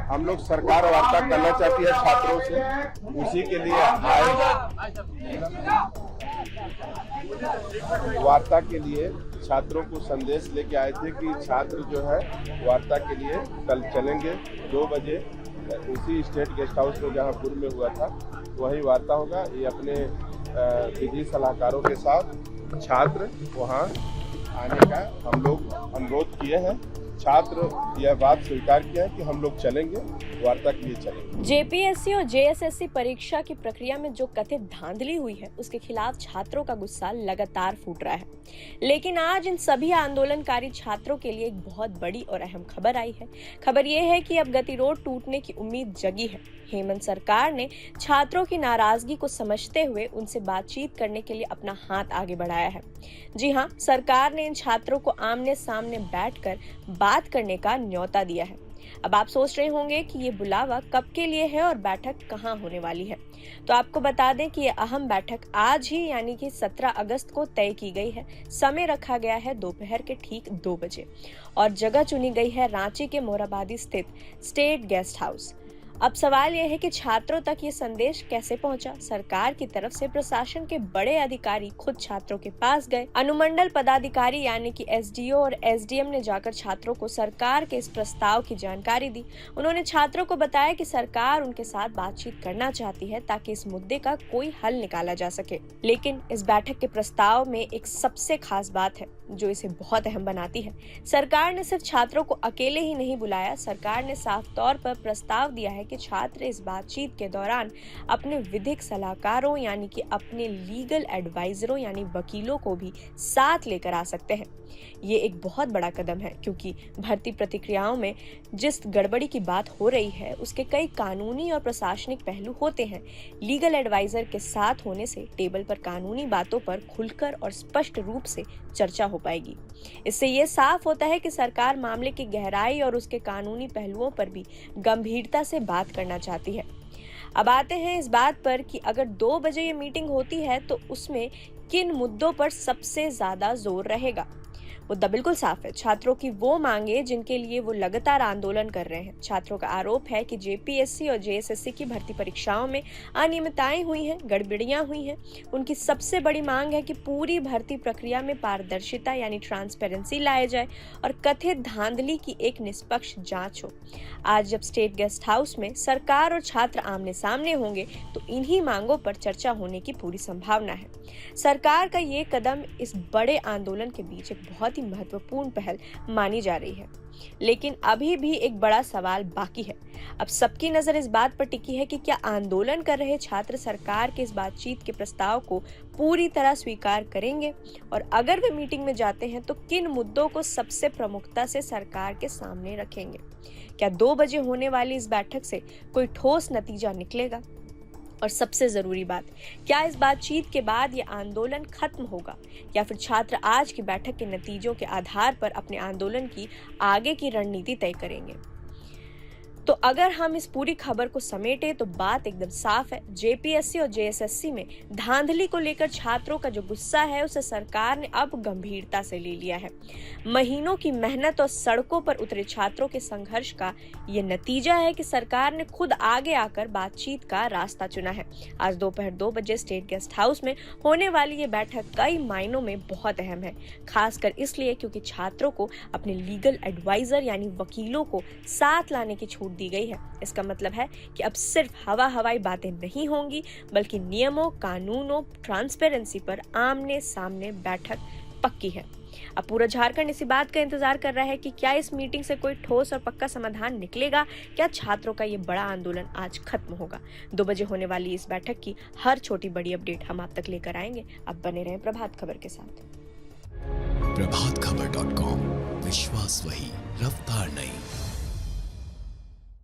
हम लोग सरकार वार्ता करना चाहती है छात्रों से, उसी के लिए आए। वार्ता के लिए छात्रों को संदेश लेके आए थे कि छात्र जो है वार्ता के लिए कल चलेंगे 2 बजे उसी स्टेट गेस्ट हाउस में जहाँ पूर्व में हुआ था वही वार्ता होगा। ये अपने विधि सलाहकारों के साथ छात्र वहाँ आने का हम लोग अनुरोध किए हैं। छात्र यह बात स्वीकार किया है कि हम लोग चलेंगे, वार्ता के लिए चलेंगे। जेपीएससी और जेएसएससी परीक्षा की प्रक्रिया में जो कथित धांधली हुई है उसके खिलाफ छात्रों का गुस्सा लगातार फूट रहा है। लेकिन आज इन सभी आंदोलनकारी छात्रों के लिए एक बहुत बड़ी और अहम खबर आई है। खबर ये है कि अब गतिरोध टूटने की उम्मीद जगी है। हेमंत सरकार ने छात्रों की नाराजगी को समझते हुए उनसे बातचीत करने के लिए अपना हाथ आगे बढ़ाया है। जी हां, सरकार ने इन छात्रों को आमने सामने बैठकर बात करने का न्योता दिया है। अब आप सोच रहे होंगे कि ये बुलावा कब के लिए है और बैठक कहां होने वाली है। तो आपको बता दें कि ये अहम बैठक आज ही यानी कि 17 अगस्त को तय की गई है। समय रखा गया है दोपहर के ठीक 2 बजे और जगह चुनी गई है रांची के मोरहाबादी स्थित स्टेट गेस्ट हाउस। अब सवाल यह है कि छात्रों तक ये संदेश कैसे पहुंचा। सरकार की तरफ से प्रशासन के बड़े अधिकारी खुद छात्रों के पास गए। अनुमंडल पदाधिकारी यानी कि एसडीओ और एसडीएम ने जाकर छात्रों को सरकार के इस प्रस्ताव की जानकारी दी। उन्होंने छात्रों को बताया कि सरकार उनके साथ बातचीत करना चाहती है ताकि इस मुद्दे का कोई हल निकाला जा सके। लेकिन इस बैठक के प्रस्ताव में एक सबसे खास बात है जो इसे बहुत अहम बनाती है। सरकार ने सिर्फ छात्रों को अकेले ही नहीं बुलाया, सरकार ने साफ तौर पर प्रस्ताव दिया है कि छात्र इस बातचीत के दौरान अपने विधिक सलाहकारों यानी कि अपने लीगल एडवाइजरों यानी वकीलों को भी साथ लेकर आ सकते हैं। ये एक बहुत बड़ा कदम है क्योंकि भर्ती प्रक्रियाओं में जिस गड़बड़ी की बात हो रही है उसके कई कानूनी और प्रशासनिक पहलू होते हैं। लीगल एडवाइजर के साथ होने से टेबल पर कानूनी बातों पर खुलकर और स्पष्ट रूप से चर्चा हो पाएगी। इससे ये साफ होता है कि सरकार मामले की गहराई और उसके कानूनी पहलुओं पर भी गंभीरता से बात करना चाहती है। अब आते हैं इस बात पर कि अगर 2 बजे ये मीटिंग होती है तो उसमें किन मुद्दों पर सबसे ज्यादा जोर रहेगा। मुद्दा बिल्कुल साफ है, छात्रों की वो मांगे जिनके लिए वो लगातार आंदोलन कर रहे हैं। छात्रों का आरोप है कि जेपीएससी और जेएसएससी की भर्ती परीक्षाओं में अनियमितताएं हुई हैं, गड़बड़ियां हुई हैं। उनकी सबसे बड़ी मांग है कि पूरी भर्ती प्रक्रिया में पारदर्शिता यानी ट्रांसपेरेंसी लाए जाए और कथित धांधली की एक निष्पक्ष जांच हो। आज जब स्टेट गेस्ट हाउस में सरकार और छात्र आमने सामने होंगे तो इन्हीं मांगों पर चर्चा होने की पूरी संभावना है। सरकार का ये कदम इस बड़े आंदोलन के बीच एक बहुत ही महत्वपूर्ण पहल मानी जा रही है। लेकिन अभी भी एक बड़ा सवाल बाकी है। अब सबकी नजर इस बात पर टिकी है कि क्या आंदोलन कर रहे छात्र सरकार के इस बातचीत के प्रस्ताव को पूरी तरह स्वीकार करेंगे और अगर वे मीटिंग में जाते हैं तो किन मुद्दों को सबसे प्रमुखता से सरकार के सामने रखेंगे। क्या 2 बजे होने वाली इस बैठक से कोई ठोस नतीजा निकलेगा और सबसे जरूरी बात, क्या इस बातचीत के बाद ये आंदोलन खत्म होगा या फिर छात्र आज की बैठक के नतीजों के आधार पर अपने आंदोलन की आगे की रणनीति तय करेंगे। तो अगर हम इस पूरी खबर को समेटे तो बात एकदम साफ है। जेपीएससी और जेएसएससी में धांधली को लेकर छात्रों का जो गुस्सा है उसे सरकार ने अब गंभीरता से ले लिया है। महीनों की मेहनत और सड़कों पर उतरे छात्रों के संघर्ष का ये नतीजा है कि सरकार ने खुद आगे आकर बातचीत का रास्ता चुना है। आज दोपहर 2 बजे स्टेट गेस्ट हाउस में होने वाली ये बैठक कई मायनों में बहुत अहम है, खासकर इसलिए क्योंकि छात्रों को अपने लीगल एडवाइजर यानी वकीलों को साथ लाने की छूट दी गई है। इसका मतलब है कि अब सिर्फ हवाई बातें नहीं होंगी बल्कि नियमों, कानूनों, ट्रांसपेरेंसी पर आमने सामने बैठक पक्की है। अब पूरा झारखंड इसी बात का इंतजार कर रहा है कि क्या इस मीटिंग से कोई ठोस और पक्का समाधान निकलेगा, क्या छात्रों का ये बड़ा आंदोलन आज खत्म होगा। 2 बजे होने वाली इस बैठक की हर छोटी बड़ी अपडेट हम आप तक लेकर आएंगे। अब बने रहें प्रभात खबर के साथ। प्रभातखबर.com, विश्वास वही, रफ्तार नहीं।